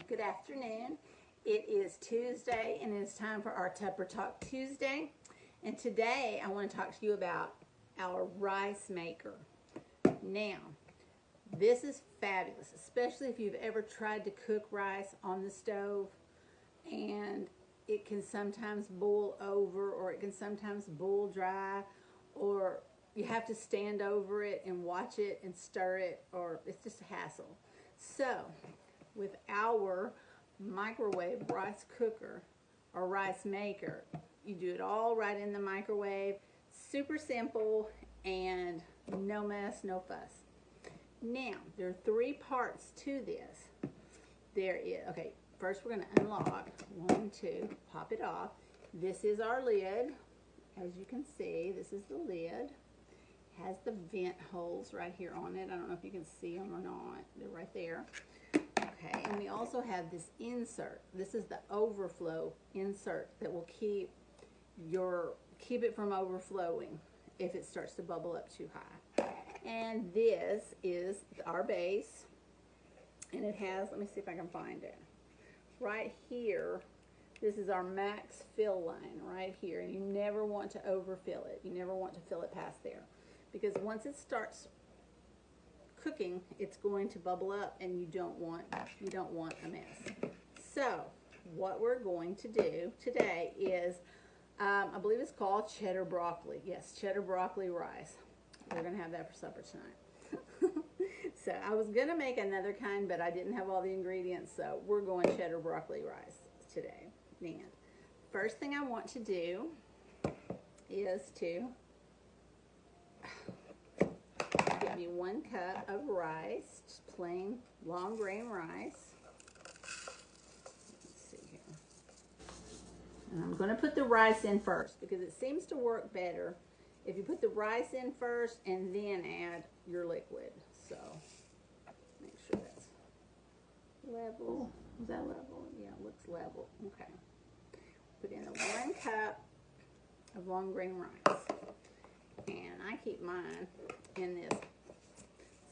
Good afternoon. It is Tuesday and it is time for our Tupper Talk Tuesday. And today I want to talk to you about our rice maker. Now, this is fabulous, especially if you've ever tried to cook rice on the stove and it can sometimes boil over, or it can sometimes boil dry, or you have to stand over it and watch it and stir it, or it's just a hassle. So, with our microwave rice cooker or rice maker, you do it all right in the microwave. Super simple and no mess, no fuss. Now, there are three parts to this. There is, okay, first we're going to unlock. 1, 2, pop it off. This is our lid. As you can see, this is the lid. It has the vent holes right here on it. I don't know if you can see them or not. They're right there. Okay, and we also have this insert. This is the overflow insert that will keep it from overflowing if it starts to bubble up too high. And this is our base, and it has, let me see if I can find it. Right here, this is our max fill line right here, and you never want to overfill it. You never want to fill it past there, because once it starts cooking, it's going to bubble up, and you don't want a mess. So what we're going to do today is, I believe it's called cheddar broccoli. Yes, cheddar broccoli rice. We're going to have that for supper tonight. So I was going to make another kind, but I didn't have all the ingredients, so we're going cheddar broccoli rice today. And first thing I want to do is to get me 1 cup of rice, just plain long grain rice. Let's see here. And I'm going to put the rice in first because it seems to work better if you put the rice in first and then add your liquid. So make sure that's level. Is that level? Yeah, it looks level. Okay. Put in the 1 cup of long grain rice. And I keep mine in this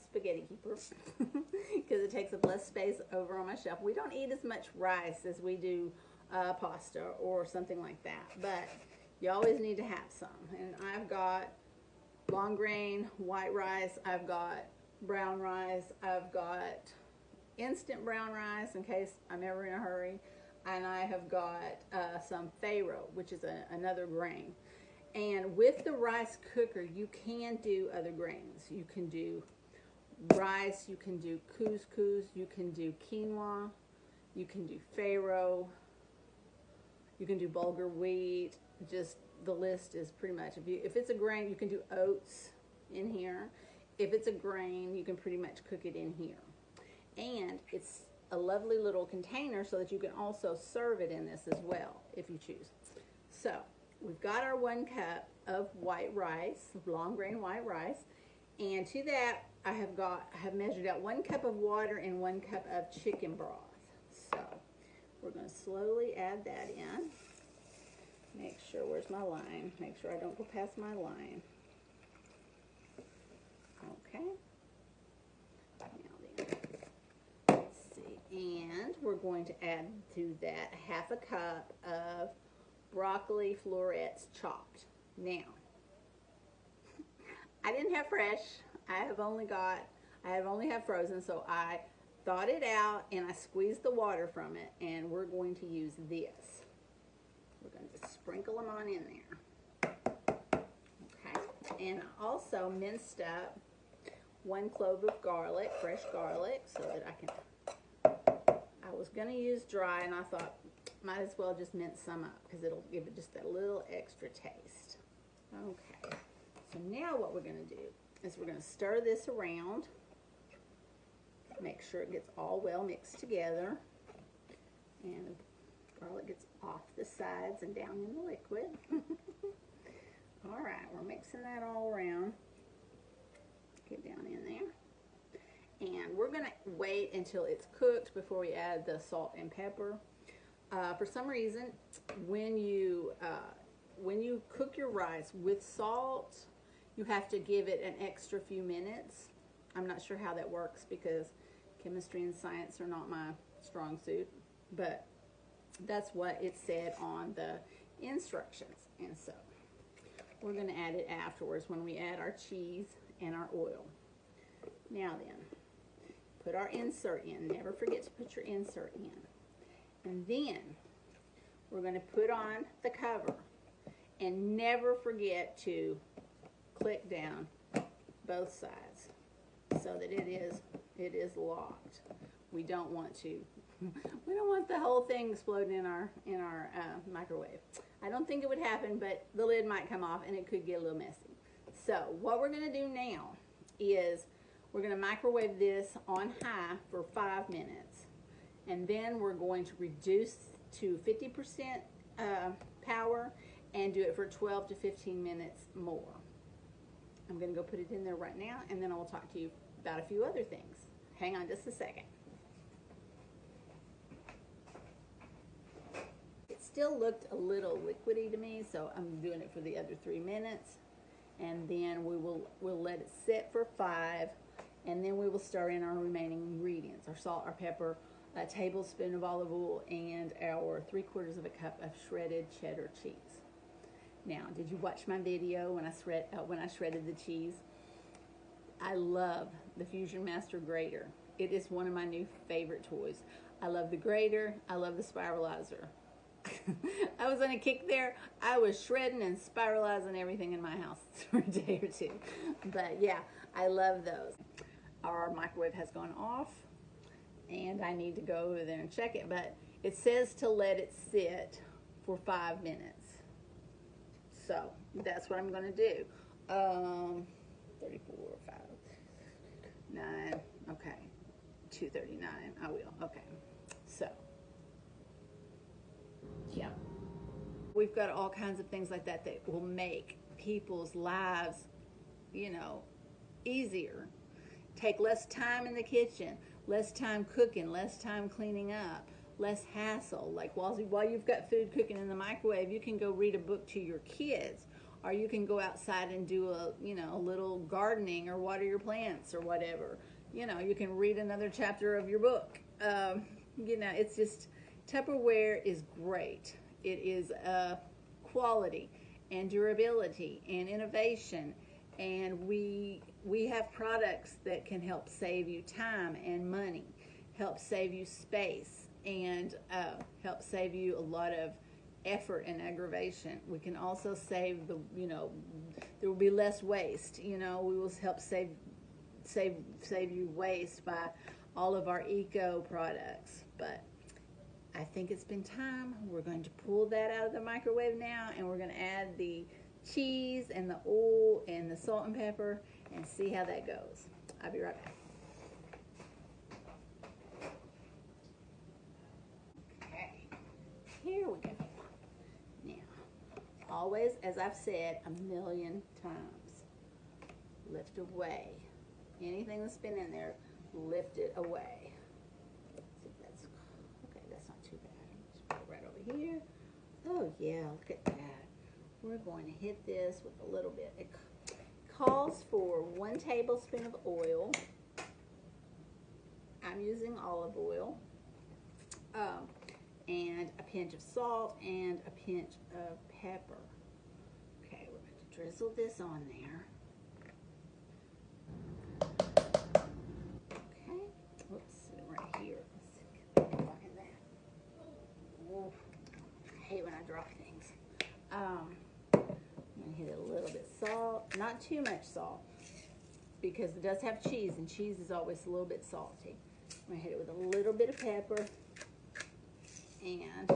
spaghetti keeper because it takes up less space over on my shelf. We don't eat as much rice as we do pasta or something like that, but you always need to have some. And I've got long grain white rice, I've got brown rice, I've got instant brown rice in case I'm ever in a hurry, and I have got some farro, which is another grain. And with the rice cooker, you can do other grains. You can do rice, you can do couscous, you can do quinoa, you can do farro, you can do bulgur wheat. Just the list is pretty much, if it's a grain, you can do oats in here. If it's a grain, you can pretty much cook it in here. And it's a lovely little container so that you can also serve it in this as well if you choose. So we've got our 1 cup of white rice, long grain white rice, and to that I have measured out 1 cup of water and 1 cup of chicken broth. So we're going to slowly add that in. Make sure, where's my line? Make sure I don't go past my line. Okay. Now then, let's see. And we're going to add to that 1/2 cup of broccoli florets chopped. Now, I didn't have fresh. I have only have frozen, so I thawed it out and I squeezed the water from it, and we're going to use this. We're going to just sprinkle them on in there. Okay, and I also minced up 1 clove of garlic, fresh garlic, so that I was going to use dry, and I thought might as well just mince some up because it'll give it just that little extra taste. Okay, so now what we're going to do is we're going to stir this around, make sure it gets all well mixed together, and the garlic gets off the sides and down in the liquid. All right, we're mixing that all around. Get down in there. And we're going to wait until it's cooked before we add the salt and pepper. For some reason, when you cook your rice with salt, you have to give it an extra few minutes. I'm not sure how that works because Chemistry and science are not my strong suit, but that's what it said on the instructions. And so we're going to add it afterwards when we add our cheese and our oil. Now then, put our insert in. Never forget to put your insert in. And then we're going to put on the cover. And never forget to click down both sides so that it is locked. We don't want the whole thing exploding in our microwave. I don't think it would happen, but the lid might come off and it could get a little messy. So what we're going to do now is we're going to microwave this on high for 5 minutes, and then we're going to reduce to 50% power and do it for 12 to 15 minutes more. I'm going to go put it in there right now, and then I will talk to you about a few other things. Hang on just a second. It still looked a little liquidy to me, so I'm doing it for the other 3 minutes, and then we'll let it sit for 5, and then we will stir in our remaining ingredients: our salt, our pepper, a tablespoon of olive oil, and our 3/4 of a cup of shredded cheddar cheese. Now, did you watch my video when I shredded the cheese? I love the Fusion Master grater. It is one of my new favorite toys. I love the grater. I love the spiralizer. I was on a kick there. I was shredding and spiralizing everything in my house for a day or two. But yeah, I love those. Our microwave has gone off, and I need to go over there and check it. But it says to let it sit for 5 minutes. So that's what I'm going to do. 34, 5, 9, okay. 239, I will, okay. So, yeah. We've got all kinds of things like that that will make people's lives, you know, easier. Take less time in the kitchen, less time cooking, less time cleaning up, less hassle. Like while you've got food cooking in the microwave, you can go read a book to your kids, or you can go outside and do a little gardening or water your plants or whatever. You know, you can read another chapter of your book. It's just, Tupperware is great. It is quality and durability and innovation, and we have products that can help save you time and money, help save you space, and help save you a lot of effort and aggravation. We can also save there will be less waste. We will help save you waste by all of our eco products. But I think it's been time. We're going to pull that out of the microwave now, and we're going to add the cheese and the oil and the salt and pepper and see how that goes. I'll be right back. Okay, here we go. Now, always, as I've said a million times, lift away. Anything that's been in there, lift it away. See if that's okay. That's not too bad. Just put it right over here. Oh yeah, look at that. We're going to hit this with a little bit. It calls for 1 tablespoon of oil. I'm using olive oil, and a pinch of salt and a pinch of pepper. Okay, we're going to drizzle this on there. Okay, whoops, right here. Let's find that. Ooh, I hate when I drop things. I'm going to hit it a little bit salt, not too much salt, because it does have cheese, and cheese is always a little bit salty. I'm going to hit it with a little bit of pepper, and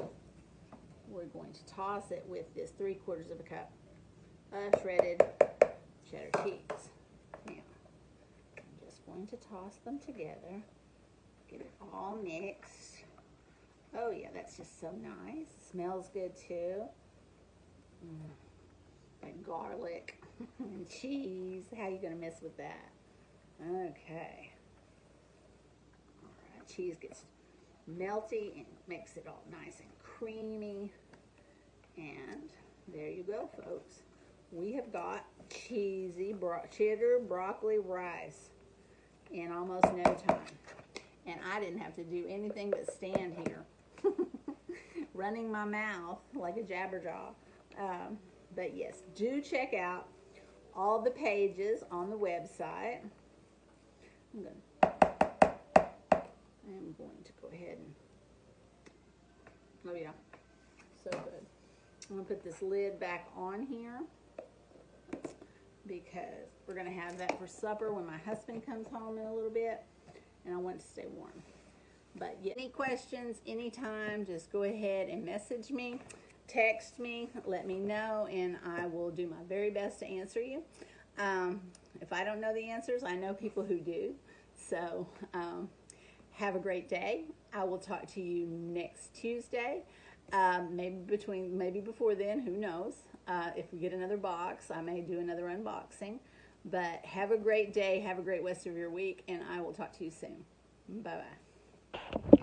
we're going to toss it with this 3/4 of a cup of shredded cheddar cheese. Now, I'm just going to toss them together, get it all mixed. Oh yeah, that's just so nice. Smells good too. Like garlic and cheese. How are you going to mess with that? Okay. All right. Cheese gets melty and makes it all nice and creamy. And there you go, folks. We have got cheesy cheddar broccoli rice in almost no time. And I didn't have to do anything but stand here, running my mouth like a jabberjaw. But yes, do check out all the pages on the website. I'm going to go ahead and, oh yeah, so good. I'm going to put this lid back on here because we're going to have that for supper when my husband comes home in a little bit, and I want it to stay warm. But yeah, any questions, anytime, just go ahead and message me, text me, let me know, and I will do my very best to answer you. If I don't know the answers, I know people who do. So have a great day. I will talk to you next Tuesday. Maybe before then, who knows? If we get another box, I may do another unboxing. But have a great day. Have a great rest of your week, and I will talk to you soon. Bye-bye.